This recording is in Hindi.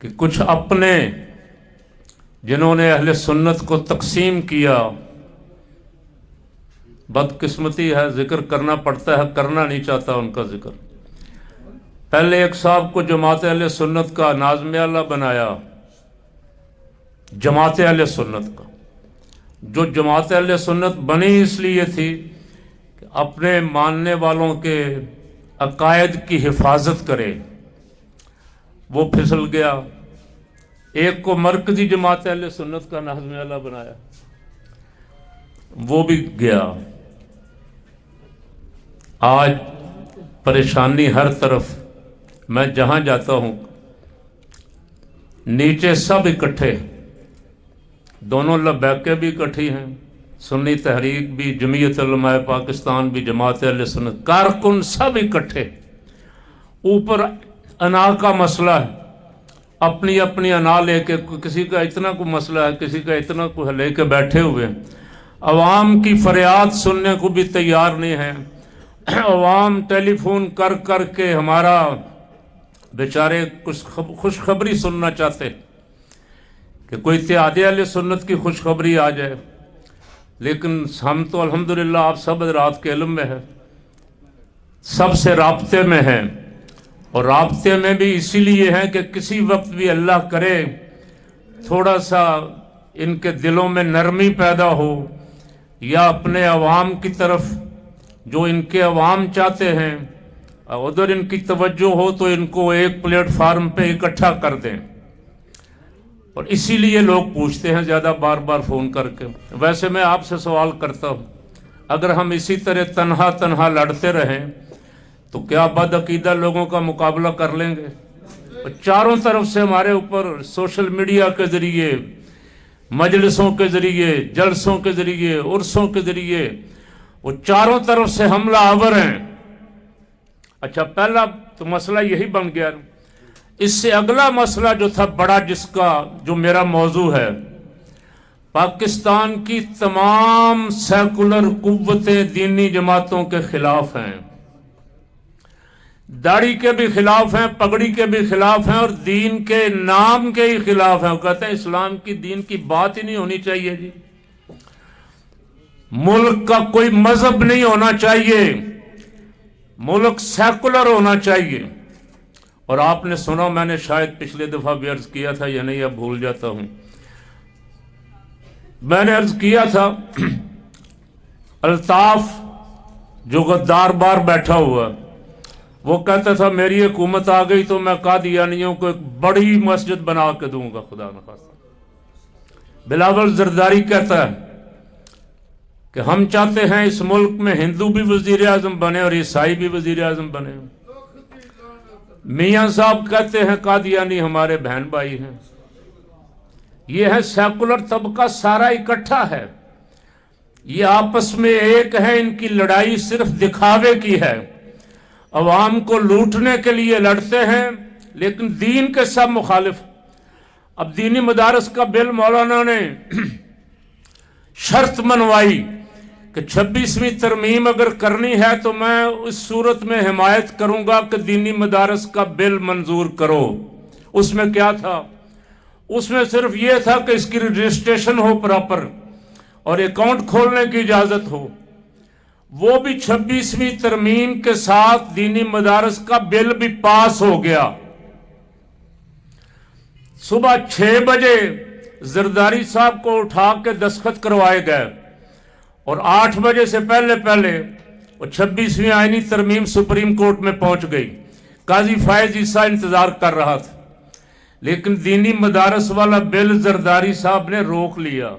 कि कुछ अपने जिन्होंने अहले सुन्नत को तकसीम किया, बदकिस्मती है, जिक्र करना पड़ता है, करना नहीं चाहता उनका जिक्र। पहले एक साहब को जमात अहले सुन्नत का नाज़िम आला बनाया, जमात अहले सुन्नत का। जो जमात अहले सुन्नत बनी इसलिए थी कि अपने मानने वालों के अकायद की हिफाजत करे, वो फिसल गया। एक को मरकजी जमात अहले सुन्नत का नाज़िम आला बनाया, वो भी गया। आज परेशानी हर तरफ, मैं जहां जाता हूं नीचे सब इकट्ठे, दोनों लबैके भी इकट्ठी हैं, सुन्नी तहरीक भी, जमीयत उलमाए पाकिस्तान भी, जमात अहले सुन्नत, कारकुन सब इकट्ठे। ऊपर अना का मसला है, अपनी अपनी अना लेके, किसी का इतना को मसला है, किसी का इतना को लेके बैठे हुए हैं। अवाम की फरियाद सुनने को भी तैयार नहीं है। अवाम टेलीफोन कर कर के हमारा बेचारे कुछ खुशखबरी सुनना चाहते कि कोई इत्तेहाद अहले सुन्नत की खुशखबरी आ जाए, लेकिन हम तो अल्हम्दुलिल्लाह आप सब रात के इल्म में है, सबसे राब्ते में हैं। और राब्ते में भी इसीलिए हैं कि किसी वक्त भी अल्लाह करे थोड़ा सा इनके दिलों में नरमी पैदा हो, या अपने अवाम की तरफ जो इनके अवाम चाहते हैं उधर इनकी तवज्जो हो, तो इनको एक प्लेटफार्म पे इकट्ठा कर दें। और इसीलिए लोग पूछते हैं ज़्यादा बार बार फ़ोन करके। वैसे मैं आपसे सवाल करता हूँ, अगर हम इसी तरह तन्हा तन्हा लड़ते रहें तो क्या बदअकीदा लोगों का मुकाबला कर लेंगे? और चारों तरफ से हमारे ऊपर सोशल मीडिया के ज़रिए, मजलिसों के ज़रिए, जलसों के ज़रिए, उर्सों के ज़रिए वो चारों तरफ से हमला आवर हैं। अच्छा, पहला तो मसला यही बन गया। इससे अगला मसला जो था बड़ा, जिसका जो मेरा मौजू है, पाकिस्तान की तमाम सेकुलर कुव्वतें दीनी जमातों के खिलाफ हैं, दाढ़ी के भी खिलाफ हैं, पगड़ी के भी खिलाफ हैं, और दीन के नाम के ही खिलाफ हैं। वो कहते हैं इस्लाम की दीन की बात ही नहीं होनी चाहिए जी, मुल्क का कोई मजहब नहीं होना चाहिए, मुल्क सेकुलर होना चाहिए। और आपने सुना, मैंने शायद पिछले दफा भी अर्ज किया था या नहीं, अब भूल जाता हूं, मैंने अर्ज किया था अल्ताफ जो गद्दार बार बैठा हुआ, वो कहता था मेरी हुकूमत आ गई तो मैं कादियानियों को एक बड़ी मस्जिद बना के दूंगा, खुदा न खास्ता। बिलावल जरदारी कहता है कि हम चाहते हैं इस मुल्क में हिंदू भी वजीर आजम बने और ईसाई भी वजीर आजम बने। मियाँ साहब कहते हैं कादियानी हमारे बहन भाई हैं। ये है सेकुलर तबका, सारा इकट्ठा है, ये आपस में एक है। इनकी लड़ाई सिर्फ दिखावे की है, अवाम को लूटने के लिए लड़ते हैं, लेकिन दीन के सब मुखालिफ। अब दीनी मदारस का बिल मौलाना ने शर्त मनवाई कि 26वीं तरमीम अगर करनी है तो मैं उस सूरत में हिमायत करूंगा कि दीनी मदारस का बिल मंजूर करो। उसमें क्या था? उसमें सिर्फ ये था कि इसकी रजिस्ट्रेशन हो प्रॉपर और अकाउंट खोलने की इजाजत हो। वो भी 26वीं तरमीम के साथ दीनी मदारस का बिल भी पास हो गया। सुबह 6 बजे जरदारी साहब को उठा के दस्तखत करवाए गए और 8 बजे से पहले पहले वो 26वीं आईनी तरमीम सुप्रीम कोर्ट में पहुंच गई। काजी फायज ईसा इंतजार कर रहा था, लेकिन दीनी मदारस वाला बिल जरदारी साहब ने रोक लिया।